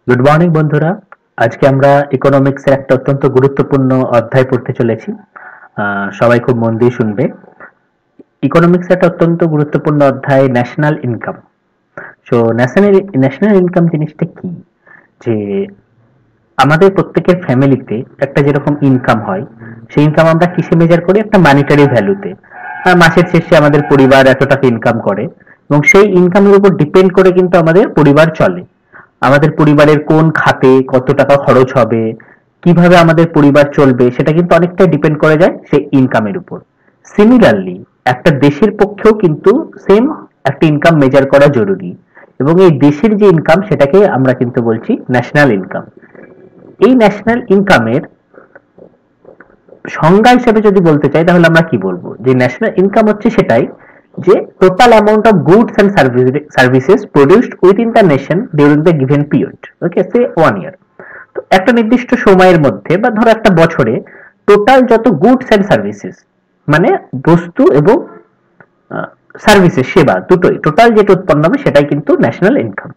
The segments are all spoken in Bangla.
গুড মর্নিং বন্ধুরা। আজকে আমরা ইকোনমিক্সের একটা অত্যন্ত গুরুত্বপূর্ণ অধ্যায় পড়তে চলেছি। সবাই খুব মন দিয়ে শুনবে। ইকোনমিক্স একটা অত্যন্ত গুরুত্বপূর্ণ অধ্যায়, national income. So national income জিনিসটা কি? যে আমাদের প্রত্যেকের ফ্যামিলিতে একটা যেরকম ইনকাম হয়, সেই ইনকাম আমরা কিসে মেজার করি? একটা মানিটারি ভ্যালুতে। মাসের শেষে আমাদের পরিবার এত টাকা ইনকাম করে এবং সেই ইনকামের উপর ডিপেন্ড করে কিন্তু আমাদের পরিবার চলে। আমাদের পরিবারের কোন খাতে কত টাকা খরচ হবে, কিভাবে আমাদের পরিবার চলবে, সেটা কিন্তু অনেকটা ডিপেন্ড করে যায় সেই ইনকামের উপর। সিমিলারলি একটা দেশের পক্ষেও কিন্তু সেম একটা ইনকাম মেজার করা জরুরি, এবং এই দেশের যে ইনকাম সেটাকে আমরা কিন্তু বলছি ন্যাশনাল ইনকাম। এই ন্যাশনাল ইনকামের সংজ্ঞা হিসেবে যদি বলতে চাই, তাহলে আমরা কি বলবো? যে ন্যাশনাল ইনকাম হচ্ছে সেটাই যে total amount of goods and services produced within the nation during the given period. Okay, say 1 year. তো একটা নির্দিষ্ট সময়ের মধ্যে বা ধরো একটা বছরে টোটাল যত গুডস এন্ড সার্ভিসেস, মানে বস্তু এবং সার্ভিসেস, সেবা, দুটোই টোটাল যেটা উৎপন্ন হবে সেটাই কিন্তু ন্যাশনাল ইনকাম।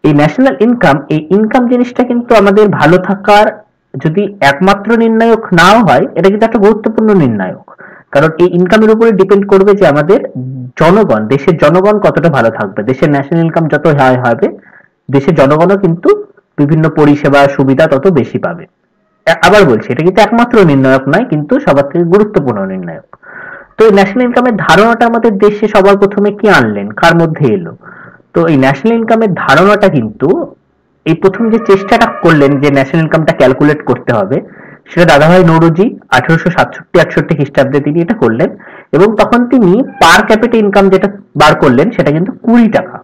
এই ন্যাশনাল ইনকাম, এই ইনকাম জিনিসটা কিন্তু আমাদের ভালো থাকার যদি একমাত্র নির্ণায়ক নাও হয়, এটা কিন্তু একটা গুরুত্বপূর্ণ নির্ণায়ক। কারণ এই ইনকামের উপরে ডিপেন্ড করবে যে আমাদের জনগণ, দেশের জনগণ কতটা ভালো থাকবে। দেশের ন্যাশনাল ইনকাম যত হাই হবে, দেশের জনগণও কিন্তু বিভিন্ন পরিষেবা সুবিধা তত বেশি পাবে। আবার বলছি, এটা কিন্তু একমাত্র নির্ণায়ক নয়, কিন্তু সবার থেকে গুরুত্বপূর্ণ নির্ণায়ক। তো এই ন্যাশনাল ইনকামের ধারণাটা আমাদের দেশে সবার প্রথমে কি আনলেন, কার মধ্যে এলো? তো এই ন্যাশনাল ইনকামের ধারণাটা কিন্তু এই প্রথম যে চেষ্টাটা করলেন যে ন্যাশনাল ইনকামটা ক্যালকুলেট করতে হবে, সেটা দাদাভাই নৌরোজি 1867-68 খ্রিস্টাব্দে তিনি এটা করলেন। এবং তখন তিনি পার ক্যাপিটা ইনকাম যেটা বার করলেন সেটা কিন্তু 20 টাকা।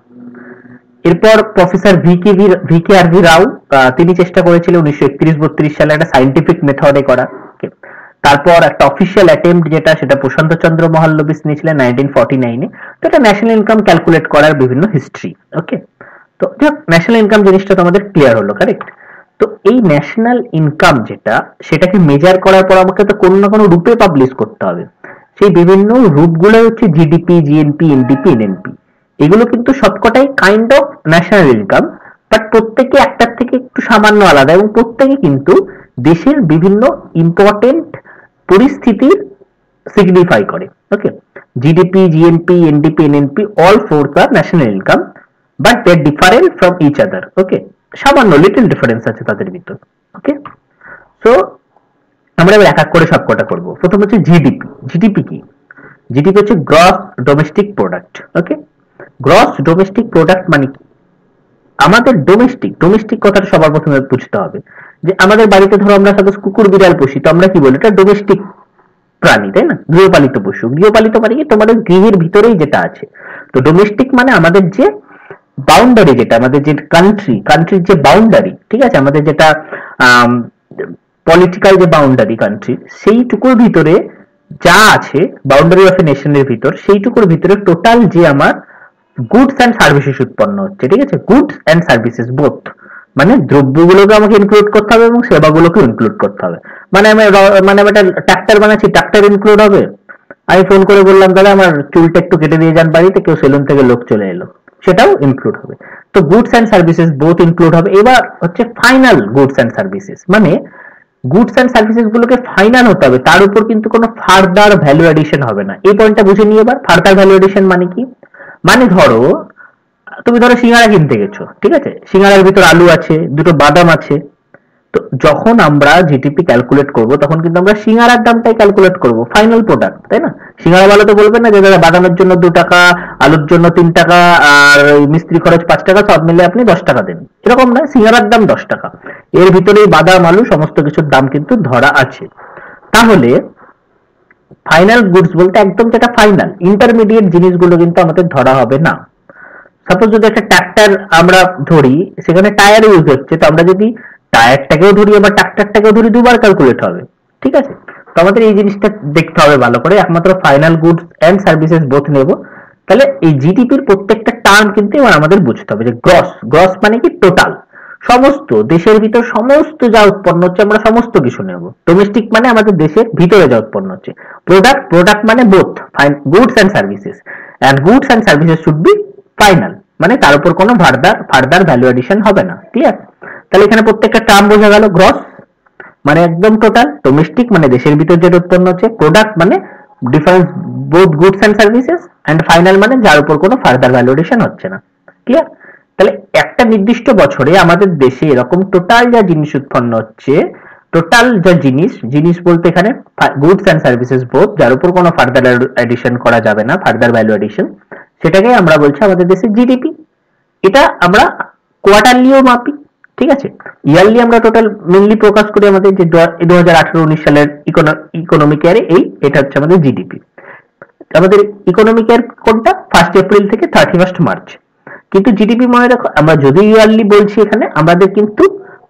এরপর প্রফেসর ভি কে আর ভি রাও তিনি চেষ্টা করেছিলেন 1931-32 সালে একটা সাইন্টিফিক মেথডে করা। তারপর একটা অফিসিয়াল অ্যাটেম্প্ট যেটা, সেটা প্রশান্ত চন্দ্র মহালনবিশ নিয়েছিলেন 1949-এ। তো এটা ন্যাশনাল ইনকাম ক্যালকুলেট করার বিভিন্ন হিস্ট্রি। ওকে, তো ন্যাশনাল ইনকাম জিনিসটা তো আমাদের ক্লিয়ার হলো, কারেক্ট? তো এই ন্যাশনাল ইনকাম যেটা, সেটাকে মেজার করার পর আমাকে তো কোনো না কোনো রূপে পাবলিশ করতে হবে। সেই বিভিন্ন রূপগুলো হচ্ছে জিডিপি, জিএনপি, এনডিপি, এনএনপি। এগুলো কিন্তু সবকটাই kind of national income, but প্রত্যেকে একটার থেকে একটু সামান্য আলাদা, এবং প্রত্যেকে কিন্তু দেশের বিভিন্ন ইম্পর্টেন্ট পরিস্থিতির সিগনিফাই করে। Okay, GDP, GNP, NDP, NNP, all for the national income, but they different from each other. Okay, সামান্য লিটল ডিফারেন্স আছে তাদের ভিতর। ওকে, সো আমরা এবার এক এক করে সবকটা করব। প্রথম হচ্ছে জিডিপি। জিডিপি কি? জিডিপি হচ্ছে গ্রস ডোমেস্টিক প্রোডাক্ট। ওকে, গ্রস ডোমেস্টিক প্রোডাক্ট মানে কি? আমাদের ডোমেস্টিক, ডোমেস্টিক কথাটা সবার প্রথমে বুঝতে হবে। যে আমাদের বাড়িতে ধরো আমরা সাপোজ কুকুর বিড়াল পুষি, তো আমরা কি বলি? এটা ডোমেস্টিক প্রাণী, তাই না? গৃহপালিত পশু। গৃহপালিত মানে কি? তোমাদের গৃহের ভিতরেই যেটা আছে। তো ডোমেস্টিক মানে আমাদের যে বাউন্ডারি, যেটা আমাদের যে কান্ট্রির যে বাউন্ডারি, ঠিক আছে, আমাদের যেটা পলিটিক্যাল যে বাউন্ডারি কান্ট্রির, সেইটুকুর ভিতরে যা আছে, বাউন্ডারি অফ এ নেশনের ভিতর, সেইটুকুর ভিতরে টোটাল যে আমার গুডস অ্যান্ড সার্ভিসেস উৎপন্ন হচ্ছে, ঠিক আছে, গুডস অ্যান্ড সার্ভিসেস বোথ, মানে দ্রব্যগুলোকে আমাকে ইনক্লুড করতে হবে এবং সেবাগুলোকে ইনক্লুড করতে হবে। মানে আমি মানে একটা ট্রাক্টর বানাচ্ছি, ট্রাক্টর ইনক্লুড হবে। আমি ফোন করে বললাম দাদা আমার চুলটা একটু কেটে দিয়ে যান বাড়িতে, কেউ সেলুন থেকে লোক চলে এলো, সেটাও ইনক্লুড হবে। তো goods and services both include হবে। এবার হচ্ছে ফাইনাল গুডস অ্যান্ড সার্ভিসেস, মানে গুডস অ্যান্ড সার্ভিসেস গুলোকে ফাইনাল হতে হবে, তার উপর কিন্তু কোনো ফার্দার ভ্যালু এডিশন হবে না। এই পয়েন্টটা বুঝে নিয়ে এবার ফার্দার ভ্যালু এডিশন মানে কি? মানে ধরো তুমি ধরো সিঙ্গারা কিনতে গেছো, ঠিক আছে, সিঙ্গারার ভিতর আলু আছে, দুটো বাদাম আছে। তো যখন আমরা জিডিপি ক্যালকুলেট করব, তখন কিন্তু আমরা সিঙ্গারার দামটাই ক্যালকুলেট করব, ফাইনাল প্রোডাক্ট, তাই না? সিঙ্গারা वाला তো বলবে না যে দাদা বাদামের জন্য 2 টাকা, আলুর জন্য 3 টাকা, আর মিস্ত্রি খরচ 5 টাকা, সব মিলে আপনি 10 টাকা দেন, এরকম নয়। সিঙ্গারার দাম 10 টাকা, এর ভিতরেই বাদাম, আলু সমস্ত কিছুর দাম কিন্তু ধরা আছে। তাহলে ফাইনাল গুডস বলতে একদম যেটা ফাইনাল, ইন্টারমিডিয়েট জিনিসগুলো কিন্তু আমাদের ধরা হবে না। সাপোজ যদি একটা ট্রাক্টর আমরা ধরি, সেখানে টায়ার ইউজ হচ্ছে, তো আমরা যদি টায়ারটাকেও ধরি আবার ট্রাক্টরটাকেও ধরি, দুবার ক্যালকুলেট হবে, ঠিক আছে? তো আমাদের এই জিনিসটা দেখতে হবে ভালো করে, একমাত্র final goods and services both নেব। তাহলে এই জিডিপির প্রত্যেকটা টার্ম কিন্তু এবার আমাদের বুঝতে হবে। যে গ্রস, গ্রস মানে কি? টোটাল, সমস্ত দেশের ভিতর সমস্ত যা উৎপন্ন হচ্ছে আমরা সমস্ত কিছু নেব। ডোমেস্টিক মানে আমাদের দেশের ভিতরে যা উৎপন্ন হচ্ছে। প্রোডাক্ট, প্রোডাক্ট মানে both goods and services, and goods and services should be final. মানে তার উপর কোনো ফার্দার ভ্যালু এডিশন হবে না। ক্লিয়ার? তাহলে এখানে প্রত্যেকটা টার্ম বোঝা গেল। গ্রস মানে একদম টোটাল, ডোমেস্টিক মানে দেশের ভিতর যেটা উৎপন্ন হচ্ছে, প্রোডাক্ট মানে difference both goods and services, and final মানে যার উপর কোনো ফার্দার ভ্যালু এডিশন হচ্ছে না। ক্লিয়ার? তাহলে একটা নির্দিষ্ট বছরে আমাদের দেশে এরকম টোটাল যা জিনিস উৎপন্ন হচ্ছে, টোটাল যা জিনিস বলতে এখানে গুডস এন্ড সার্ভিসেস বোথ, যার উপর কোনো ফার্দার এডিশন করা যাবে না, ফার্দার ভ্যালু এডিশন, সেটাকে আমরা বলছি আমাদের দেশের জিডিপি। এটা আমরা কোয়ার্টারলিও মাপি, ঠিক আছে? ইয়ারলি আমরা টোটাল মেইনলি প্রকাশ করি আমাদের যে 2018-19 সালের ইকোনমিক ইয়ারে, এটা হচ্ছে আমাদের জিডিপি। আমাদের ইকোনমিক ইয়ার কোনটা? 1 এপ্রিল থেকে 31 মার্চ। কিন্তু জিডিপি মনে রাখো, আমরা যদি ইয়ারলি বলছি এখানে, আমাদের কিন্তু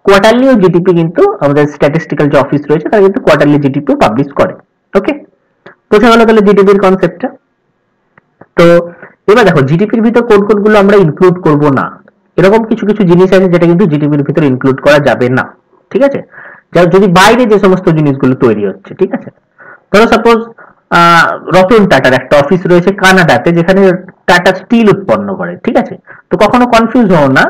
কোয়ার্টারলি জিডিপি কিন্তু আমাদের স্ট্যাটিস্টিক্যাল যে অফিস রয়েছে তারা কিন্তু কোয়ার্টারলি জিডিপি পাবলিশ করে। ওকে, বোঝা গেল তাহলে জিডিপির কনসেপ্টটা। তো এবার দেখো জিডিপির ভিতর কোন কোনগুলো আমরা ইনক্লুড করব না, এরকম কিছু কিছু জিনিস আছে যেটা কিন্তু জিডিপির ভিতরে ইনক্লুড করা যাবে না, ঠিক আছে? যদি বাইরে যে সমস্ত জিনিসগুলো তৈরি হচ্ছে, ঠিক আছে? ধরো সাপোজ রতন টাটার একটা অফিস রয়েছে কানাডাতে, যেখানে টাটা স্টিল উৎপন্ন করে, ঠিক আছে? তো কখনো কনফিউজ হও না,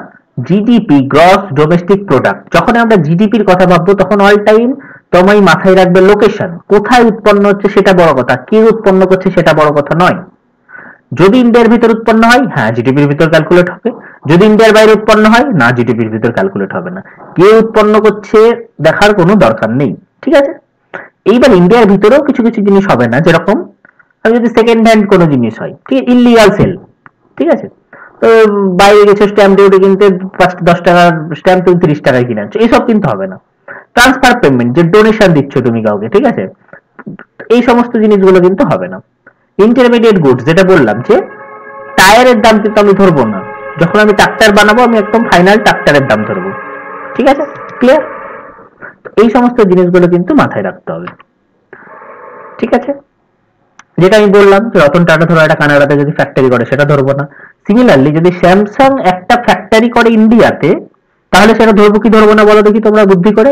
জিডিপি গ্রস ডোমেস্টিক প্রোডাক্ট, যখন আমরা জিডিপির কথা ভাববো তখন অল টাইম তোমায় মাথায় রাখবে লোকেশন, কোথায় উৎপন্ন হচ্ছে সেটা বড় কথা, কে উৎপন্ন করছে সেটা বড় কথা নয়। যদি ইন্ডিয়ার ভিতর উৎপন্ন হয়, হ্যাঁ জিডিপির ভিতর ক্যালকুলেট হবে। যদি ইন্ডিয়ার বাইরে উৎপন্ন হয়, না জিডিপির ভিতর ক্যালকুলেট হবে না। কে উৎপন্ন করছে দেখার কোনো দরকার নেই, ঠিক আছে? এইবার ইন্ডিয়ার ভিতরেও কিছু কিছু জিনিস হবে না, যেরকম যদি সেকেন্ড হ্যান্ড কোনো জিনিস হয়, ঠিক ইলিগাল সেল, ঠিক আছে? তো বাইরে গেছে স্ট্যাম্প ডিউটি কিনতে, 5-10 টাকার স্ট্যাম্প তুমি 30 টাকায় কিনে আনছো, এইসব কিন্তু হবে না। ট্রান্সফার পেমেন্ট, যে ডোনেশন দিচ্ছ তুমি কাউকে, ঠিক আছে, এই সমস্ত জিনিসগুলো কিন্তু হবে না। ইন্টারমিডিয়েট গুডস, যেটা বললাম যে টায়ারের দাম কিন্তু আমি ধরবো না, যখন আমি ট্রাক্টর বানাবো আমি একদম ফাইনাল ট্রাক্টরের দাম ধরবো, ঠিক আছে? ক্লিয়ার? এই সমস্ত জিনিসগুলো কিন্তু মাথায় রাখতে হবে, ঠিক আছে? যেটা আমি বললাম যে রতন টাটা ধরো একটা কানাডাতে যদি ফ্যাক্টরি করে, সেটা ধরবো না। সিমিলারলি যদি স্যামসাং একটা ফ্যাক্টরি করে ইন্ডিয়াতে, তাহলে সেটা ধরবো কি ধরবো না বলো দেখি তোমরা বুদ্ধি করে।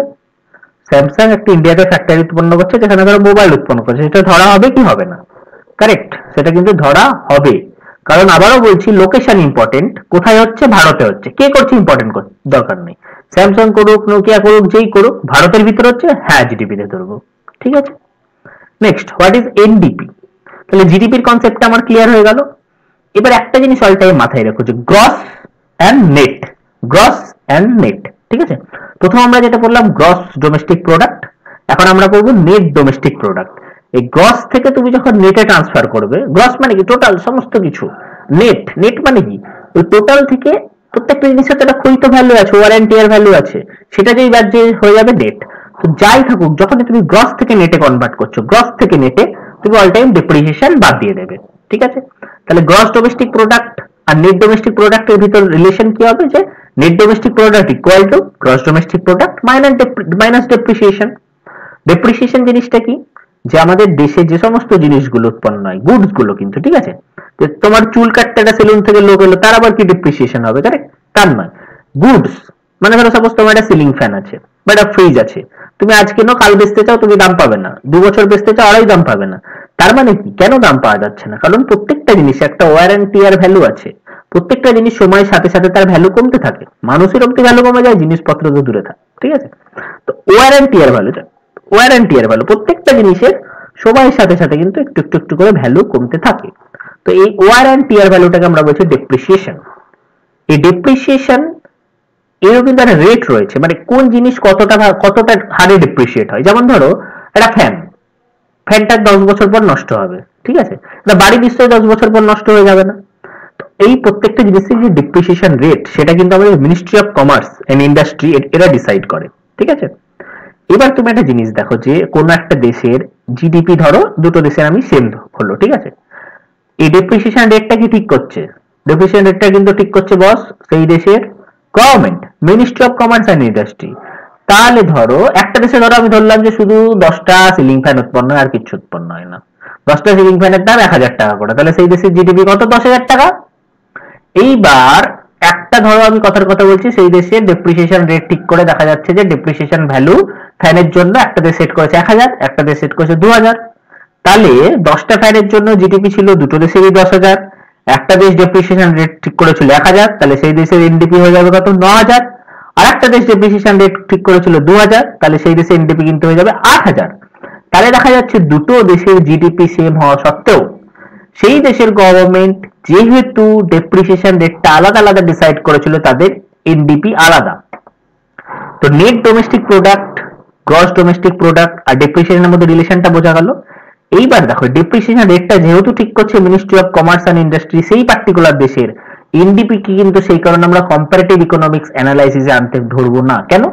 স্যামসাং একটা ইন্ডিয়াতে ফ্যাক্টরি উৎপন্ন করছে যেখানে ধরো মোবাইল উৎপন্ন করছে, সেটা ধরা হবে কি হবে না? কারেক্ট, সেটা কিন্তু ধরা হবে। কারণ আবারও বলছি, লোকেশন ইম্পর্টেন্ট, কোথায় হচ্ছে, ভারতে হচ্ছে, কে করছে ইম্পর্টেন্ট দরকার নেই। স্যামসাং করুক, নোকিয়া করুক, যেই করুক, ভারতের ভিতরে হচ্ছে, হ্যাঁ জিডিপি তে ধরবো, ঠিক আছে? Next, what is NDP? তাহলে জিডিপির কনসেপ্টটা আমার ক্লিয়ার হয়ে গেল। এবার একটা জিনিস অল টাইম মাথায় রাখো, যে gross and net, gross and net, ঠিক আছে? প্রথম আমরা যেটা বললাম গ্রস ডোমেস্টিক প্রোডাক্ট, এখন আমরা করবো নেট ডোমেস্টিক প্রোডাক্ট। এই গ্রস থেকে তুমি যখন নেটে ট্রান্সফার করবে, গ্রস মানে কি টোটাল সমস্ত কিছু, নেট মানে কি ওই টোটাল থেকে প্রত্যেকটা জিনিসের একটা ক্ষয়িত ভ্যালু আছে, ওয়ারেন্টি এর ভ্যালু আছে, সেটা যেই বাদ যে হয়ে যাবে নেট। তো যাই থাকুক, যখন তুমি গ্রস থেকে নেটে কনভার্ট করছো, গ্রস থেকে নেটে তুমি অল টাইম ডেপ্রিসিয়েশন বাদ দিয়ে দেবে, ঠিক আছে? তাহলে গ্রস ডোমেস্টিক প্রোডাক্ট আর নেট ডোমেস্টিক প্রোডাক্টের ভিতর রিলেশন কি হবে, যে net domestic product equal to gross domestic product minus depreciation. Depreciation জিনিসটা কি, যে আমাদের দেশে যে সমস্ত জিনিসগুলো উৎপন্ন হয়, গুডস গুলো কিন্তু, ঠিক আছে? তোমার চুল কাটতে একটা সেলুন থেকে লোক এলো, তার আবার কি ডেপ্রিসিয়েশন হবে? কারেক্ট, তার নয়। গুডস মানে ধরো সাপোজ তোমার একটা সিলিং ফ্যান আছে বা একটা ফ্রিজ আছে, তুমি আজ কেনো কাল বেচতে চাও, তুমি দাম পাবে না। 2 বছর বেচতে চাও, আড়াই দাম পাবে না। তার মানে কি, কেন দাম পাওয়া যাচ্ছে না? কারণ প্রত্যেকটা জিনিস একটা ওয়ারেন্টি আর ভ্যালু আছে। প্রত্যেকটা জিনিস সময়ের সাথে সাথে তার ভ্যালু কমতে থাকে, মানুষের অব্দি ভ্যালু কমে যায়, জিনিসপত্র তো দূরে থাকে, ঠিক আছে? তো ওয়ারেন্টি আর ভ্যালু প্রত্যেকটা জিনিসের সময়ের সাথে সাথে কিন্তু একটু একটু একটু করে ভ্যালু কমতে থাকে। তো এই ওয়ারেন্টি আর ভ্যালুটাকে আমরা বলছি ডেপ্রিসিয়েশন। এই ডেপ্রিসিয়েশন এরও কিন্তু একটা রেট রয়েছে, মানে কোন জিনিস কতটা হারে ডেপ্রিসিয়েট হয়। যেমন ধরো একটা ফ্যানটা 10 বছর পর নষ্ট হবে, ঠিক আছে? এটা বাড়ি নিশ্চয়ই 10 বছর পর নষ্ট হয়ে যাবে না। তো এই প্রত্যেকটা জিনিসের যে ডেপ্রিসিয়েশন রেট, সেটা কিন্তু আমাদের ministry of commerce and industry এরা ডিসাইড করে, ঠিক আছে? এবার তুমি একটা জিনিস দেখো, যে কোন একটা দেশের জিডিপি, ধরো দুটো দেশের আমি সেম হলো, ঠিক আছে? এই ডেপ্রিসিয়েশন রেটটা কি ঠিক করছে? ডেপ্রিসিয়েশন রেটটা কিন্তু ঠিক করছে বস সেই দেশের government, ministry of commerce and industry. তাহলে ধরো একটা দেশে, ধরো আমি ধরলাম যে শুধু 10টা সিলিং ফ্যান উৎপন্ন হয়, আর কিছু উৎপন্ন হয় না, 10টা সিলিং ফ্যানের দাম 1000 টাকা করে, তাহলে সেই দেশের জিডিপি কত? 10,000 টাকা। এইবার একটা ধরো আমি কথার কথা বলছি, সেই দেশের ডেপ্রিসিয়েশন রেট ঠিক করে দেখা যাচ্ছে যে ডেপ্রিসিয়েশন ভ্যালু ফ্যানের জন্য একটা দেশ সেট করেছে 1000, একটা দেশ সেট করেছে 2000। তাহলে 10টা ফ্যানের জন্য জিডিপি ছিল দুটো দেশেরই 10,000, একটা দেশ ডেপ্রিসিয়েশন রেট ঠিক করেছিল 1000, তাহলে সেই দেশের এনডিপি হয়ে যাবে কত 9000। আর একটা দেশ ডেপ্রিসিয়েশন রেট ঠিক করেছিল 2000, তাহলে সেই দেশের এনডিপি কিন্তু হয়ে যাবে 8000। তাহলে দেখা যাচ্ছে দুটো দেশের জিডিপি সেম হওয়া সত্ত্বেও সেই দেশের গভর্নমেন্ট যেহেতু ডেপ্রিসিয়েশন রেটটা আলাদা আলাদা ডিসাইড করেছিল, তাদের এনডিপি আলাদা। তো net domestic product, gross domestic product আর ডেপ্রিসিয়েশনের মধ্যে রিলেশনটা বোঝা গেল। এইবার দেখো ডেপ্রিসিয়েশন রেটটা যেহেতু ঠিক করছে ministry of commerce and industry সেই পার্টিকুলার দেশের, এনডিপি কি কিন্তু সেই কারণে আমরা কম্পারেটিভ ইকোনমিক্স অ্যানালাইসিসে আনতে ধরবো না। কেন?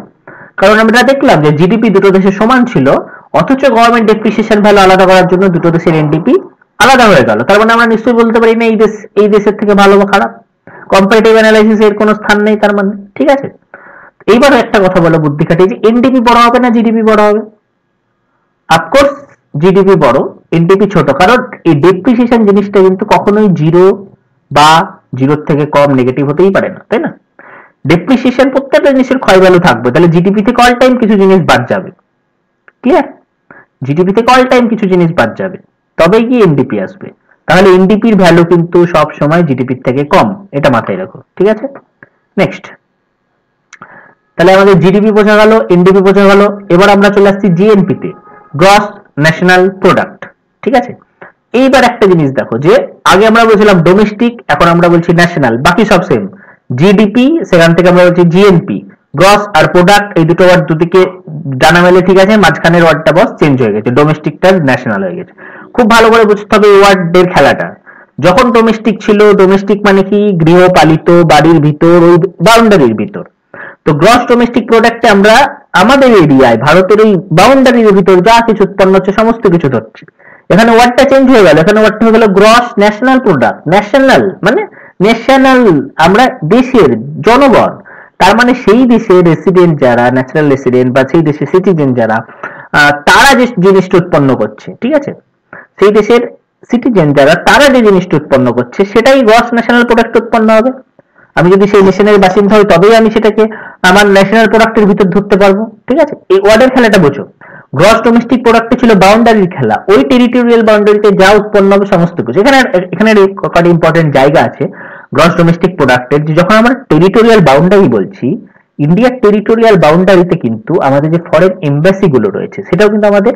কারণ আমরা দেখলাম যে জিডিপি দুটো দেশের সমান ছিল, অথচ গভর্নমেন্ট ডেপ্রিসিয়েশন ভ্যালু আলাদা করার জন্য দুটো দেশের এনডিপি আলাদা হয়ে গেল। তার মানে আমরা নিশ্চয়ই বলতে পারি না এই দেশের থেকে ভালো বা খারাপ, কম্পারেটিভ অ্যানালাইসিসে এর কোনো স্থান নেই তার মানে। ঠিক আছে, এইবার একটা কথা বলো বুদ্ধি খাটিয়ে, যে এনডিপি বড় হবে না জিডিপি বড় হবে? অফকোর্স জিডিপি বড়, এনডিপি ছোট, কারণ এই ডেপ্রিসিয়েশন জিনিসটা কিন্তু কখনোই জিরো বা জিরোর থেকে কম নেগেটিভ হতেই পারে না, তাই না? ডেপ্রিসিয়েশন প্রত্যেকটা জিনিসের ক্ষয় ভ্যালু থাকবে, তাহলে জিডিপি থেকে অল টাইম কিছু জিনিস বাদ যাবে। ক্লিয়ার? জিডিপি থেকে অল টাইম কিছু জিনিস বাদ যাবে, তবেই কি এনডিপি আসবে। তাহলে এনডিপির ভ্যালু কিন্তু সব সময় জিডিপির থেকে কম, এটা মাথায় রাখো। ঠিক আছে, নেক্সট। তাহলে আমাদের জিডিপি বোঝা গেল, এনডিপি বোঝা গেল। এবার আমরা চলে আসছি জিএনপি তে, গ্রস ন্যাশনাল প্রোডাক্ট। ঠিক আছে, এইবার একটা জিনিস দেখো, যে আগে আমরা বলছিলাম ডোমেস্টিক, এখন আমরা বলছি ন্যাশনাল, বাকি সব সেম। জিডিপি, সেখান থেকে আমরা বলছি জিএনপি। গ্রস আর প্রোডাক্ট এই দুটো ওয়ার্ড দুদিকে ডানা মেলে ঠিক আছে, মাঝখানের ওয়ার্ডটা বস চেঞ্জ হয়ে গেছে, ডোমেস্টিকটা ন্যাশনাল হয়ে গেছে। খুব ভালো করে বুঝতে হবে এই ওয়ার্ডের খেলাটা। যখন ডোমেস্টিক ছিল, ডোমেস্টিক মানে কি গৃহপালিত, বাড়ির ভিতর, ওই বাউন্ডারির ভিতর। তো গ্রস ডোমেস্টিক প্রোডাক্টে আমরা আমাদের এরিয়ায়, ভারতের এই বাউন্ডারির ভিতর যা কিছু উৎপন্ন হচ্ছে সমস্ত কিছু ধরছি। এখানে ওয়ার্ডটা চেঞ্জ হয়ে গেল, এখানে ওয়ার্ডটা হয়ে গেল গ্রস ন্যাশনাল প্রোডাক্ট। ন্যাশনাল মানে ন্যাশনাল, আমরা দেশের জনগণ, তার মানে সেই দেশের রেসিডেন্ট যারা, ন্যাশনাল রেসিডেন্ট বা সেই দেশের সিটিজেন যারা, তারা যে জিনিসটা উৎপন্ন করছে, ঠিক আছে, সেই দেশের সিটিজেন যারা, তারা যে জিনিসটা উৎপন্ন করছে সেটাই গ্রস ন্যাশনাল প্রোডাক্ট উৎপন্ন হবে। আমি যদি সেই নেশনের বাসিন্দা হই তবেই আমি সেটাকে আমার ন্যাশনাল প্রোডাক্টের ভিতর ধরতে পারবো। ঠিক আছে, এই ওয়ার্ডের খেলাটা বোঝো। গ্রস ডোমেস্টিক প্রোডাক্টে ছিল বাউন্ডারির খেলা, ওই টেরিটোরিয়াল বাউন্ডারিতে যা উৎপন্ন হবে সমস্ত কিছু। এখানে এখানে কটা ইম্পর্টেন্ট জায়গা আছে গ্রস ডোমেস্টিক প্রোডাক্টের, যে যখন আমরা টেরিটোরিয়াল বাউন্ডারি বলছি, ইন্ডিয়ার টেরিটোরিয়াল বাউন্ডারিতে কিন্তু আমাদের যে ফরেন এমবাসি গুলো রয়েছে সেটাও কিন্তু আমাদের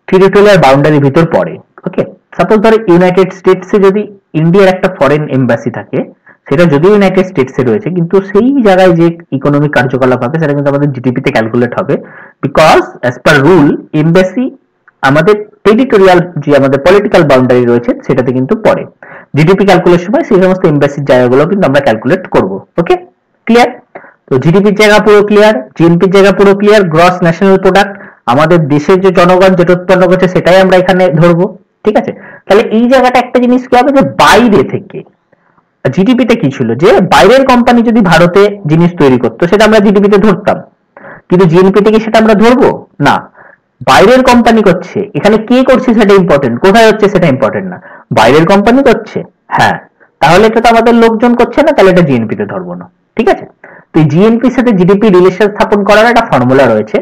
টেরিটোরিয়াল বাউন্ডারির ভিতর পড়ে। ওকে, সাপোজ ধরো ইউনাইটেড স্টেটসে যদি ইন্ডিয়ার একটা ফরেন এমবাসি থাকে, সেটা যদিও ইউনাইটেড স্টেটসে রয়েছে, কিন্তু সেই জায়গায় যে ইকোনমিক কার্যকলাপ হবে সেটা কিন্তু আমাদের জিডিপি তে ক্যালকুলেট হবে, because as per rule embassy আমাদের টেরিটোরিয়াল যে আমাদের পলিটিক্যাল বাউন্ডারি রয়েছে সেটাতে কিন্তু পড়ে। জিডিপি ক্যালকুলেশন সময় সেই সমস্ত এমবাসির জায়গাগুলো কিন্তু আমরা ক্যালকুলেট করব। ওকে, ক্লিয়ার? তো জিডিপির জায়গা পুরো ক্লিয়ার, জিএনপির জায়গা পুরো ক্লিয়ার। গ্রস ন্যাশনাল প্রোডাক্ট, আমাদের দেশের যে জনগণ যেটা উৎপন্ন করছে সেটাই আমরা এখানে ধরবো। ঠিক আছে, তাহলে এই জায়গাটা একটা জিনিস কি হবে, যে বাইরে থেকে জিডিপিতে কি ছিল, যে বাইরের কোম্পানি যদি ভারতে জিনিস তৈরি করতো সেটা আমরা জিডিপিতে ধরতাম, কিন্তু জিএনপি থেকে সেটা আমরা ধরবো না। বাইরের কোম্পানি করছে, এখানে কে করছে সেটা ইম্পর্টেন্ট, কোথায় হচ্ছে সেটা ইম্পর্টেন্ট না, বাইরের কোম্পানি করছে। হ্যাঁ, তাহলে এটা তো আমাদের লোকজন করছে না, তাহলে এটা জিএনপি তে ধরবো না। ঠিক আছে, তো জিএনপির সাথে জিডিপি রিলেশন স্থাপন করার একটা ফর্মুলা রয়েছে,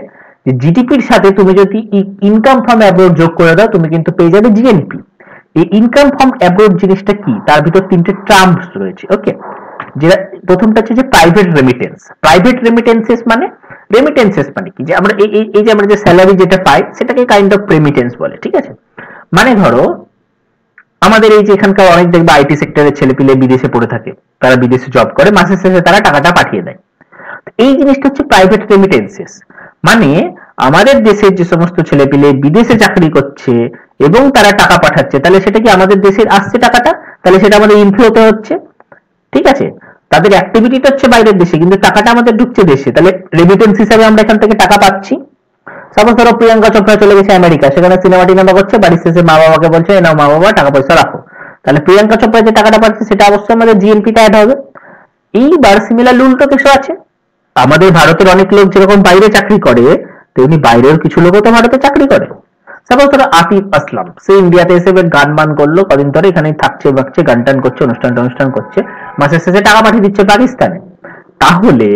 যে জিডিপির সাথে তুমি যদি ইনকাম ফ্রম অ্যাব্রোড যোগ করে দাও তুমি কিন্তু পেয়ে যাবে জিএনপি। এই ইনকাম ফ্রম অ্যাব্রোড জিনিসটা কি, তার ভিতর তিনটে টার্মস রয়েছে। ওকে, যেটা প্রথমটা হচ্ছে যে প্রাইভেট রেমিটেন্স। প্রাইভেট রেমিটেন্সেস মানে, রেমিটেন্সেস মানে কি, যে আমরা এই যে আমরা যে স্যালারি যেটা পাই সেটাকে কাইন্ড অফ রেমিটেন্স বলে। ঠিক আছে, মানে ধরো আমাদের এই যে এখানকার অনেক দেখবে আইটি সেক্টরের ছেলেপিলে বিদেশে পড়ে থাকে, তারা বিদেশে জব করে, মাসের শেষে তারা টাকাটা পাঠিয়ে দেয়। এই জিনিসটা হচ্ছে প্রাইভেট রেমিটেন্সেস, মানে আমাদের দেশের যে সমস্ত ছেলেপিলে বিদেশে চাকরি করছে এবং তারা টাকা পাঠাচ্ছে, তাহলে সেটা কি আমাদের দেশের আসছে টাকাটা, তাহলে সেটা আমাদের ইনফ্লোতে হচ্ছে। ঠিক আছে, তাদের অ্যাক্টিভিটিটা হচ্ছে বাইরের দেশে, কিন্তু টাকাটা আমাদের ঢুকছে দেশে, তাহলে রেমিটেন্স হিসাবে আমরা এখান থেকে টাকা পাচ্ছি। সাপোজ ধরো প্রিয়াঙ্কা চোপড়া চলে গেছে আমেরিকা, সেখানে সিনেমা টিনেমা করছে, বাড়ির শেষে মা বাবাকে বলছে নাও মা বাবা টাকা পয়সা রাখো, তাহলে প্রিয়াঙ্কা চোপড়া যে টাকাটা পাচ্ছে সেটা অবশ্যই আমাদের জিএনপি তে অ্যাড হবে। এইবার সিমিলার উল্টো কিছু আছে, আমাদের ভারতের অনেক লোক যেরকম বাইরে চাকরি করে, তেমনি বাইরের কিছু লোকও তো ভারতে চাকরি করে। সাপোজ ধরো আতিফ আসলাম, সে ইন্ডিয়াতে এসে গান মান করলো, কদিন ধরে এখানে থাকছে বাকছে, গান টান করছে, অনুষ্ঠান করছে, মাসের শেষে টাকা পাঠিয়ে দিচ্ছে পাকিস্তানে। তাহলে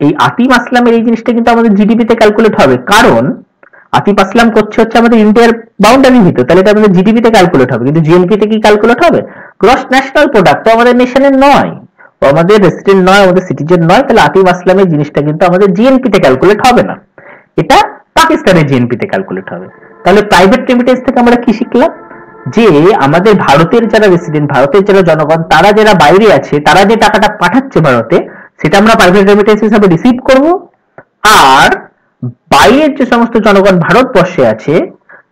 এই আতিফ আসলামের এই জিনিসটা কিন্তু আমাদের জিডিপি তে ক্যালকুলেট হবে, কারণ আতিফ আসলাম করছে হচ্ছে আমাদের ইন্ডিয়ার বাউন্ডারির ভিতর, তাহলে এটা আমাদের জিডিপি তে ক্যালকুলেট হবে, কিন্তু জিএনপি তে কি ক্যালকুলেট হবে? গ্রস ন্যাশনাল প্রোডাক্ট তো আমাদের নেশনের নয়, আমাদের রেসিডেন্ট নয়, আমাদের সিটিজেন নয়, তাহলে আতিফ আসলামের জিনিসটা কিন্তু আমাদের জিএনপি তে ক্যালকুলেট হবে না, এটা পাকিস্তানের জিএনপি তে ক্যালকুলেট হবে। তাহলে প্রাইভেট রেমিটেন্স থেকে আমরা কি শিখলাম, যে আমাদের ভারতের যারা রেসিডেন্ট, ভারতের যারা জনগণ, তারা যারা বাইরে আছে, তারা যে টাকাটা পাঠাচ্ছে ভারতে, সেটা আমরা প্রাইভেট রেমিটেন্স হিসাবে রিসিভ করব। আর বাইরের যে সমস্ত জনগণ ভারতবর্ষে আছে,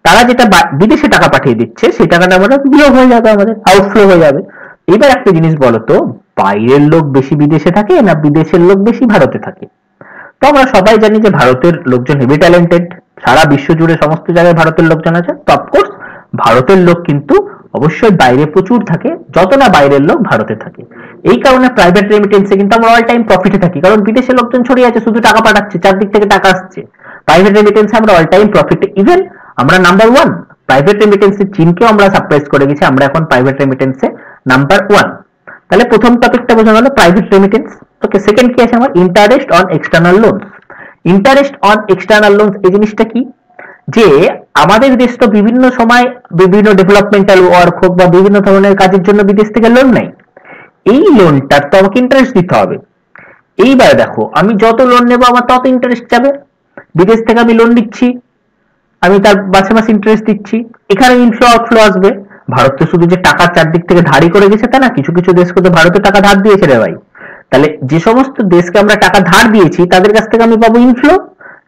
তারা যেটা বিদেশে টাকা পাঠিয়ে দিচ্ছে, সেই টাকাটা আমরা বিয়োগ হয়ে যাবে, আমাদের আউটফ্লো হয়ে যাবে। এবার একটা জিনিস বলো তো, বাইরের লোক বেশি বিদেশে থাকে না বিদেশের লোক বেশি ভারতে থাকে? তো আমরা সবাই জানি যে ভারতের লোকজন হেভি ট্যালেন্টেড, সারা বিশ্ব জুড়ে সমস্ত জায়গায় ভারতের লোকজন আছে। তো অফকোর্স ভারতের লোক কিন্তু অবশ্যই বাইরে প্রচুর থাকে, যত না বাইরের লোক ভারতে থাকে। এই কারণে প্রাইভেট রেমিটেন্সে কিন্তু আমরা অল টাইম প্রফিটে থাকি, কারণ বিদেশের লোকজন ছড়িয়ে আছে, শুধু টাকা পাঠাচ্ছে, চারদিক থেকে টাকা আসছে। প্রাইভেট রেমিটেন্সে আমরা অল টাইম প্রফিটে, ইভেন আমরা নাম্বার ওয়ান। প্রাইভেট রেমিটেন্সে চীনকেও আমরা সারপ্রাইজ করে গেছি, আমরা এখন প্রাইভেট রেমিটেন্সে নাম্বার ওয়ান। তাহলে প্রথম টপিকটা বোঝা গেল প্রাইভেট রেমিটেন্স। ওকে, সেকেন্ড কি আছে আমার, interest on external loans. Interest on external loans এই জিনিসটা কি, যে আমাদের দেশ তো বিভিন্ন সময় বিভিন্ন ডেভেলপমেন্টাল ওয়ার্ক হোক বা বিভিন্ন ধরনের কাজের জন্য বিদেশ থেকে লোন নেয়, এই লোনটার তো আমাকে ইন্টারেস্ট দিতে হবে। এইবার দেখো, আমি যত লোন নেবো আমার তত ইন্টারেস্ট যাবে। বিদেশ থেকে আমি লোন নিচ্ছি, আমি তার মাসে মাসে ইন্টারেস্ট দিচ্ছি, এখানে ইনফ্লো আউটফ্লো আসবে। ভারত তো শুধু যে টাকা চারদিক থেকে ধারই করে গেছে তা না, কিছু কিছু দেশকে তো ভারতে টাকা ধার দিয়েছে রে ভাই। তাহলে যে সমস্ত দেশকে আমরা টাকা ধার দিয়েছি, তাদের কাছ থেকে আমি পাবো ইনফ্লো,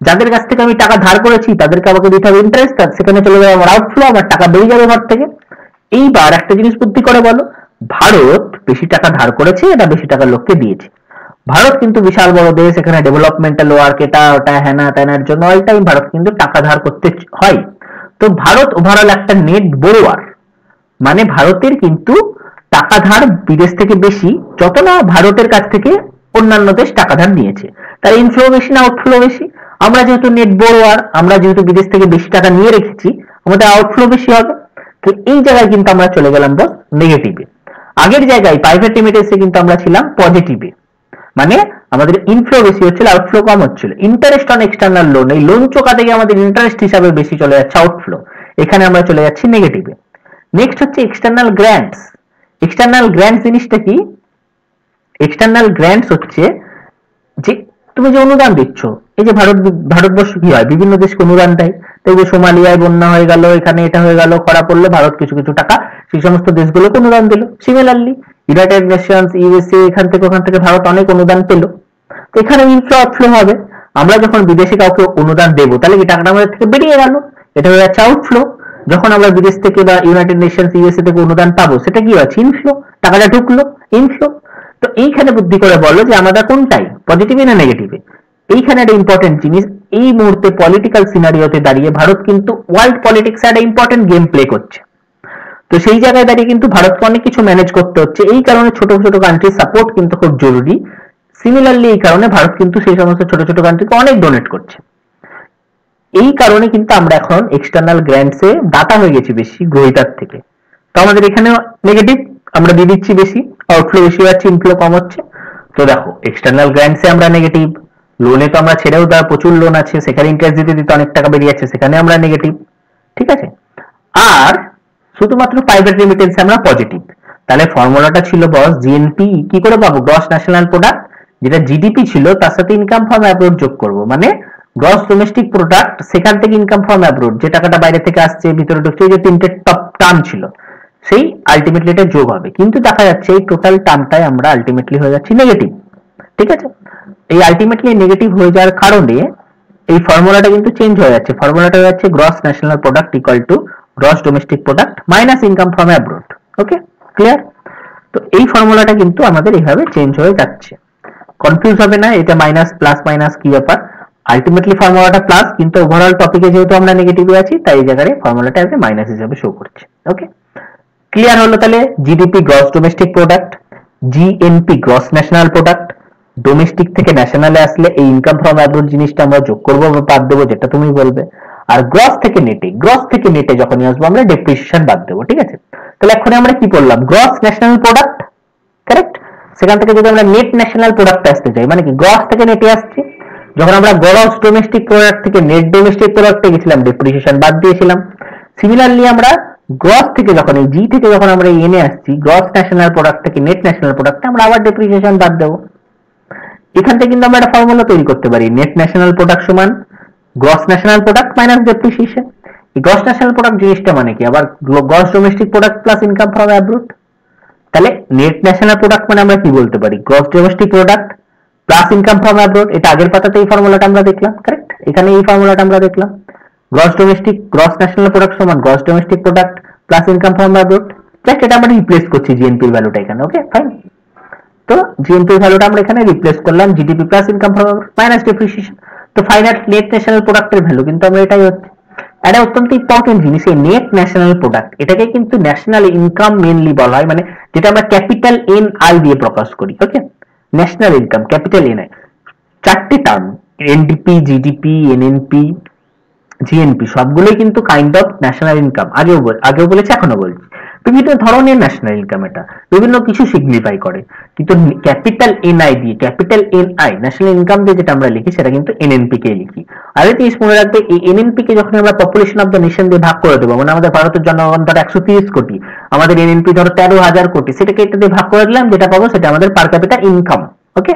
যাদের কাছ থেকে আমি টাকা ধার করেছি তাদেরকে আমাকে দিতে হবে ইন্টারেস্ট, আর সেখানে চলে যাবে আমার আউটফ্লো, আমার টাকা বেড়ে যাবে ঘর থেকে। এইবার একটা জিনিস বুদ্ধি করে বলো, ভারত বেশি টাকা ধার করেছে না বেশি টাকা লোককে দিয়েছে? ভারত কিন্তু বিশাল বড় দেশ, এখানে ডেভেলপমেন্টাল ওয়ার্ক এটা ওটা হ্যানা ত্যানার জন্য অল টাইম ভারত কিন্তু টাকা ধার করতে হয়। তো ভারত ওভারঅল একটা নেট বোরোয়ার, মানে ভারতের কিন্তু টাকা ধার বিদেশ থেকে বেশি, যত না ভারতের কাছ থেকে অন্যান্য দেশ টাকা ধার নিয়েছে। তার ইনফ্লো বেশি না আউটফ্লো বেশি? আমরা যেহেতু নেট বোরোয়ার, আমরা যেহেতু বিদেশ থেকে বেশি টাকা নিয়ে রেখেছি, আমাদের আউটফ্লো বেশি হবে। তো এই জায়গায় কিন্তু আমরা চলে গেলাম বস নেগেটিভে। আগের জায়গায় প্রাইভেট রেমিটেন্সে কিন্তু আমরা ছিলাম পজিটিভে, মানে আমাদের ইনফ্লো বেশি হচ্ছিল, আউটফ্লো কম হচ্ছিল। ইন্টারেস্ট অন এক্সটার্নাল লোন, এই লোন চোকা থেকে আমাদের ইন্টারেস্ট হিসাবে বেশি চলে যাচ্ছে আউটফ্লো, এখানে আমরা চলে যাচ্ছি নেগেটিভে। নেক্সট হচ্ছে এক্সটার্নাল গ্র্যান্টস। এক্সটার্নাল গ্র্যান্টস জিনিসটা কি? এক্সটার্নাল গ্র্যান্টস হচ্ছে যে তুমি যে অনুদান দিচ্ছ, এই যে ভারতবর্ষ কি হয়, বিভিন্ন দেশকে অনুদান দেয়। তো এই যে সোমালিয়ায় বন্যা হয়ে গেল, এখানে এটা হয়ে গেল, খরা পড়লে ভারত কিছু কিছু টাকা সেই সমস্ত দেশগুলোকে অনুদান দিল। সিমিলারলি ইউনাইটেড নেশনস, ইউএসএ, এখান থেকে ওখান থেকে ভারত অনেক অনুদান পেল। তো এখানে ইনফ্লো আউটফ্লো হবে। আমরা যখন বিদেশে কাউকে অনুদান দেবো, তাহলে কি টাকাটা আমাদের থেকে বেরিয়ে গেল, এটা হয়ে যাচ্ছে আউটফ্লো। যখন আমরা বিদেশ থেকে বা ইউনাইটেড নেশনস, ইউএসএ থেকে অনুদান পাবো, সেটা কি হচ্ছে ইনফ্লো, টাকাটা ঢুকলো, ইনফ্লো। তো এইখানে বুদ্ধি করে বলো যে আমাদের কোনটাই পজিটিভে না নেগেটিভে? এইখানে একটা ইম্পর্টেন্ট জিনিস, এই মুহূর্তে পলিটিক্যাল সিনারিওতে দাঁড়িয়ে ভারত কিন্তু ওয়ার্ল্ড পলিটিক্সে একটা ইম্পর্টেন্ট গেম প্লে করছে। তো সেই জায়গায় দাঁড়িয়ে কিন্তু ভারতকে অনেক কিছু ম্যানেজ করতে হচ্ছে। এই কারণে ছোট ছোট কান্ট্রির সাপোর্ট কিন্তু খুব জরুরি। সিমিলারলি এই কারণে ভারত কিন্তু সেই সমস্ত ছোট ছোট কান্ট্রিকে অনেক ডোনেট করছে। এই কারণে কিন্তু আমরা এখন এক্সটার্নাল গ্র্যান্টসে দাতা হয়ে গেছি বেশি গ্রহিতার থেকে। তো আমাদের এখানে নেগেটিভ, আমরা দিয়ে দিচ্ছি বেশি, আউটফ্লো বেশি হচ্ছে, ইনফ্লো কম হচ্ছে। তো দেখো এক্সটার্নাল গ্র্যান্টসে আমরা নেগেটিভ, লোনে তো আমরা ছেড়েও দেওয়া প্রচুর লোন আছে, সেখানে ইন্টারেস্ট দিতে দিতে অনেক টাকা বেরিয়ে যাচ্ছে, সেখানে আমরা নেগেটিভ, ঠিক আছে। আর শুধুমাত্র প্রাইভেট রেমিটেন্সে আমরা পজিটিভ। তাহলে ফর্মুলাটা ছিল বস, জিএনপি কি করে পাবো, গ্রস ন্যাশনাল প্রোডাক্ট, যেটা জিডিপি ছিল তার সাথে ইনকাম ফ্রম অ্যাব্রোড যোগ করব, মানে গ্রস ডোমেস্টিক প্রোডাক্ট, সেখান থেকে ইনকাম ফ্রম অ্যাব্রোড, যে টাকাটা বাইরে থেকে আসছে ভিতরে ঢুকছে, যে তিনটে টপ টার্ম ছিল, সেই আলটিমেটলি এটা যোগ হবে। কিন্তু দেখা যাচ্ছে এই টোটাল টার্মটাই আমরা আলটিমেটলি হয়ে যাচ্ছি নেগেটিভ, ঠিক আছে। এই আলটিমেটলি নেগেটিভ হয়ে যাওয়ার কারণে এই ফর্মুলাটা কিন্তু চেঞ্জ হয়ে যাচ্ছে। ফর্মুলাটা হয়ে যাচ্ছে gross national product equal to gross domestic product minus income from abroad. Okay, clear? তো এই ফর্মুলাটা কিন্তু আমাদের এইভাবে চেঞ্জ হয়ে যাচ্ছে, কনফিউজ হবে না, এটা মাইনাস প্লাস মাইনাস কি ব্যাপার। আলটিমেটলি ফর্মুলাটা প্লাস, কিন্তু ওভারঅল টপিকে যেহেতু আমরা নেগেটিভে আছি, তাই এই জায়গায় ফর্মুলাটা এসে মাইনাস হিসেবে শো করছে। ওকে, ক্লিয়ার হলো? তাহলে GDP gross domestic product, GNP gross national product, domestic থেকে ন্যাশনালে আসলে এই ইনকাম ফ্রম অ্যাব্রোড জিনিসটা আমরা যোগ করবো বা বাদ দেবো, যেটা তুমি বলবে। আর গ্রস থেকে নেটে যখনই আসবো আমরা ডেপ্রিসিয়েশন বাদ দেবো, ঠিক আছে। তাহলে এখন আমরা কি বললাম, গ্রস ন্যাশনাল প্রোডাক্ট, কারেক্ট। সেখান থেকে যদি আমরা নেট ন্যাশনাল প্রোডাক্ট আসতে চাই, মানে কি গ্রস থেকে নেটে আসছি, যখন আমরা গ্রস ডোমেস্টিক প্রোডাক্ট থেকে নেট ডোমেস্টিক প্রোডাক্টে গেছিলাম ডেপ্রিসিয়েশন বাদ দিয়েছিলাম। সিমিলারলি আমরা গ্রস থেকে যখন এই জি থেকে যখন আমরা এনে আসছি, গ্রস ন্যাশনাল প্রোডাক্ট থেকে নেট ন্যাশনাল প্রোডাক্টে আমরা আবার ডেপ্রিসিয়েশন বাদ দেবো। এখান থেকে কিন্তু আমরা একটা ফর্মুলা তৈরি করতে পারি, নেট ন্যাশনাল প্রোডাক্ট সমান gross national product minus depreciation. এই গ্রস ন্যাশনাল প্রোডাক্ট জিনিসটা মানে কি, আবার gross domestic product plus income from abroad. তাহলে নেট ন্যাশনাল প্রোডাক্ট মানে আমরা কি বলতে পারি, gross domestic product plus income from abroad. এটা আগের পাতাতে এই ফর্মুলাটা আমরা দেখলাম, কারেক্ট? এখানে এই ফর্মুলাটা আমরা দেখলাম, gross domestic gross national product সমান gross domestic product plus income from abroad. Just এটা আমরা রিপ্লেস করছি জিএনপির ভ্যালুটা এখানে, ওকে ফাইন। তো জিএনপির ভ্যালুটা আমরা এখানে রিপ্লেস করলাম GDP plus income from minus depreciation. তো ফাইনাল নেট ন্যাশনাল প্রোডাক্টের ভ্যালু কিন্তু আমরা এটাই হচ্ছে। এটা অত্যন্ত ইম্পর্টেন্ট জিনিস, এই নেট ন্যাশনাল প্রোডাক্ট, এটাকে কিন্তু ন্যাশনাল ইনকাম মেইনলি বলা হয়, মানে যেটা আমরা ক্যাপিটাল এন আই দিয়ে প্রকাশ করি, okay? National income capital N I, চারটি term, NDP, GDP, NNP, GNP, সবগুলোই কিন্তু কাইন্ড অফ ন্যাশনাল ইনকাম। আগেও বলেছি, এখনো বলছি, বিভিন্ন ধরনের ন্যাশনাল ইনকাম, এটা বিভিন্ন কিছু সিগনিফাই করে, কিন্তু ক্যাপিটাল এনআই দিয়ে, ক্যাপিটাল এনআই ন্যাশনাল ইনকাম দিয়ে যেটা আমরা লিখি সেটা কিন্তু এনএনপি কে লিখি। আর এটা মনে রাখবে, এই এনএনপি কে যখন আমরা পপুলেশন অফ দ্য নেশন দিয়ে ভাগ করে দেবো, মানে আমাদের ভারতের জনগণ ধরো 130 কোটি, আমাদের এনএনপি ধরো 13,000 কোটি, সেটাকে এটা দিয়ে ভাগ করে দিলাম, যেটা পাবো সেটা আমাদের পার ক্যাপিটা ইনকাম, ওকে?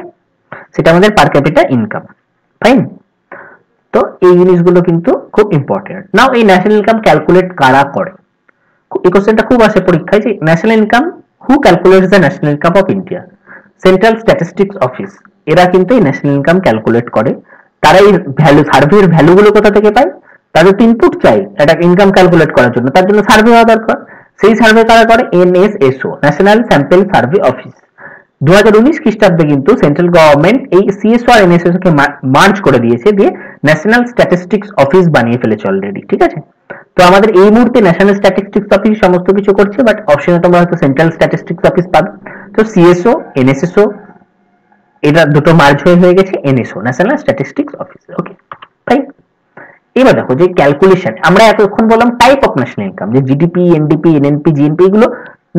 সেটা আমাদের পার ক্যাপিটা ইনকাম, ফাইন। তো এই জিনিসগুলো কিন্তু খুব ইম্পর্টেন্ট। নাও এই ন্যাশনাল ইনকাম ক্যালকুলেট কারা করে, এই কোশ্চেনটা খুব আসে পরীক্ষায়, যে national income, who calculates the national income of India? Central statistics office, এরা কিন্তু এই ন্যাশনাল ইনকাম ক্যালকুলেট করে। তারা এই ভ্যালু, সার্ভের ভ্যালুগুলো কোথা থেকে পায়? তাদের তো ইনপুট চাই এটা ইনকাম ক্যালকুলেট করার জন্য, তার জন্য সার্ভে হওয়া দরকার। সেই সার্ভে কারা করে? NSSO, national sample survey office. 2019 খ্রিস্টাব্দে কিন্তু সেন্ট্রাল গভর্নমেন্ট এই সিএসও আর এনএসএসও কে মার্জ করে দিয়েছে, দিয়ে ন্যাশনাল স্ট্যাটিস্টিক্স অফিস বানিয়ে ফেলেছে অলরেডি, ঠিক আছে? তো আমাদের এই মুহূর্তে ন্যাশনাল স্ট্যাটিস্টিক্স অফিস সমস্ত কিছু করছে, বাট অপশনে তোমরা হয়তো সেন্ট্রাল স্ট্যাটিস্টিক্স অফিস পাবে। তো সিএসও এনএসএসও এটা দুটো মার্জ হয়ে গেছে NSO, national statistics office, okay fine. এবার দেখো যে ক্যালকুলেশন, আমরা এতক্ষণ বললাম টাইপ অফ ন্যাশনাল ইনকাম, যে জিডিপি, এনডিপি, এনএনপি, জিএনপি, এগুলো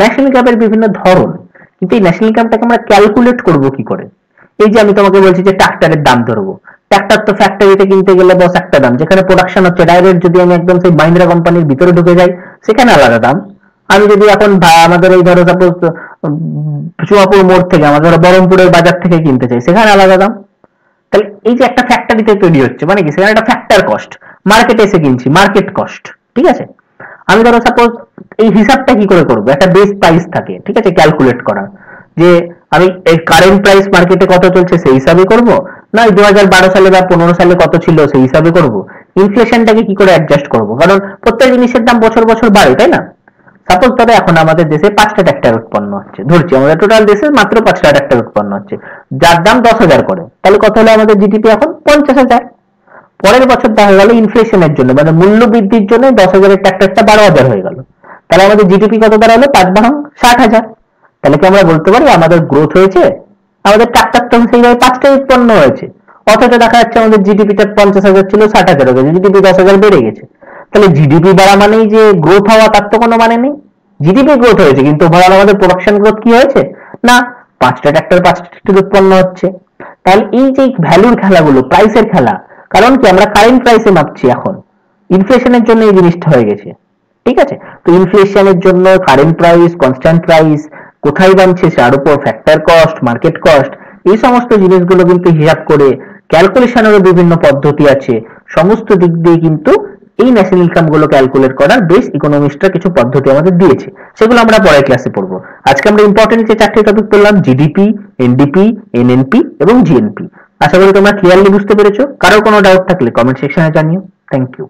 ন্যাশনাল ইনকামের বিভিন্ন ধরন, কিন্তু এই ন্যাশনাল ইনকামটাকে আমরা ক্যালকুলেট করব কি করে? এই যে আমি তোমাকে বলছি যে ট্রাক্টরের দাম ধরবো, ট্রাক্টর তো ফ্যাক্টরিতে কিনতে গেলে বস একটা দাম, যেখানে প্রোডাকশন হচ্ছে ডাইরেক্ট, যদি আমি একদম সেই মাহিন্দ্রা কোম্পানির ভিতরে ঢুকে যাই সেখানে আলাদা দাম। আমি যদি এখন আমাদের এই ধরো সাপোজ চুয়াপুর মোড় থেকে, আমাদের বহরমপুরের বাজার থেকে কিনতে চাই, সেখানে আলাদা দাম। তাহলে এই যে একটা ফ্যাক্টরিতে তৈরি হচ্ছে, মানে কি সেখানে একটা ফ্যাক্টর কস্ট, মার্কেটে এসে কিনছি মার্কেট কস্ট, ঠিক আছে? আমি ধরো সাপোজ এই হিসাবটা কি করে করবো, একটা বেস প্রাইস থাকে, ঠিক আছে, ক্যালকুলেট করা, যে আমি এই কারেন্ট প্রাইস মার্কেটে কত চলছে সেই হিসাবে করব, না 2012 সালে বা 15 সালে কত ছিল সেই হিসাবে করব, ইনফ্লেশনটাকে কি করে অ্যাডজাস্ট করব, কারণ প্রত্যেক জিনিসের দাম বছর বছর বাড়ে, তাই না? সাপোজ ধরো এখন আমাদের দেশে 5টা ট্রাক্টর উৎপন্ন হচ্ছে, ধরছি আমাদের টোটাল দেশে মাত্র 5টা ট্রাক্টর উৎপন্ন হচ্ছে, যার দাম 10,000 করে, তাহলে কত হলো আমাদের জিডিপি এখন? 50,000। পরের বছর দেখা গেল ইনফ্লেশনের জন্য, মানে মূল্য বৃদ্ধির জন্য 10,000-এর ট্রাক্টরটা 12,000 হয়ে গেল, তাহলে আমাদের জিডিপি কত দাঁড়ালো? 5/60,000। তাহলে কি আমরা বলতে পারি আমাদের গ্রোথ হয়েছে? আমাদের ট্রাক্টর তো সেইভাবে 5টাই উৎপন্ন হয়েছে, অথচ দেখা যাচ্ছে আমাদের জিডিপিটা 50,000 ছিল 60,000 হয়ে গেছে, জিডিপি 10,000 বেড়ে গেছে। তাহলে জিডিপি বাড়া মানেই যে গ্রোথ হওয়া, তার তো কোনো মানে নেই। জিডিপি গ্রোথ হয়েছে, কিন্তু ওভারঅল আমাদের প্রোডাকশন গ্রোথ কি হয়েছে? না, 5টা ট্রাক্টর 5টা ট্রাক্টর উৎপন্ন হচ্ছে। তাহলে এই যে ভ্যালুর খেলাগুলো, প্রাইসের খেলা, কারণ কি আমরা কারেন্ট প্রাইসে মাপছি, এখন ইনফ্লেশনের জন্য এই জিনিসটা হয়ে গেছে, ঠিক আছে? তো ইনফ্লেশনের জন্য কারেন্ট প্রাইস, কনস্ট্যান্ট প্রাইস কোথায় বানছে, তার উপর ফ্যাক্টর কস্ট, মার্কেট কস্ট, এই সমস্ত জিনিসগুলো কিন্তু হিসাব করে ক্যালকুলেশনেরও বিভিন্ন পদ্ধতি আছে, সমস্ত দিক দিয়ে কিন্তু এই ন্যাশনাল ইনকাম গুলো ক্যালকুলেট করার বেশ ইকোনমিস্টরা কিছু পদ্ধতি আমাদের দিয়েছে, সেগুলো আমরা পরের ক্লাসে পড়বো। আজকে আমরা ইম্পর্টেন্ট যে 4টে টপিক পড়লাম, জিডিপি, এনডিপি, এনএনপি এবং জিএনপি। আশা করি তোমরা ক্লিয়ারলি বুঝতে পেরেছো। কারো কোনো ডাউট থাকলে কমেন্ট সেকশনে জানিও। Thank you.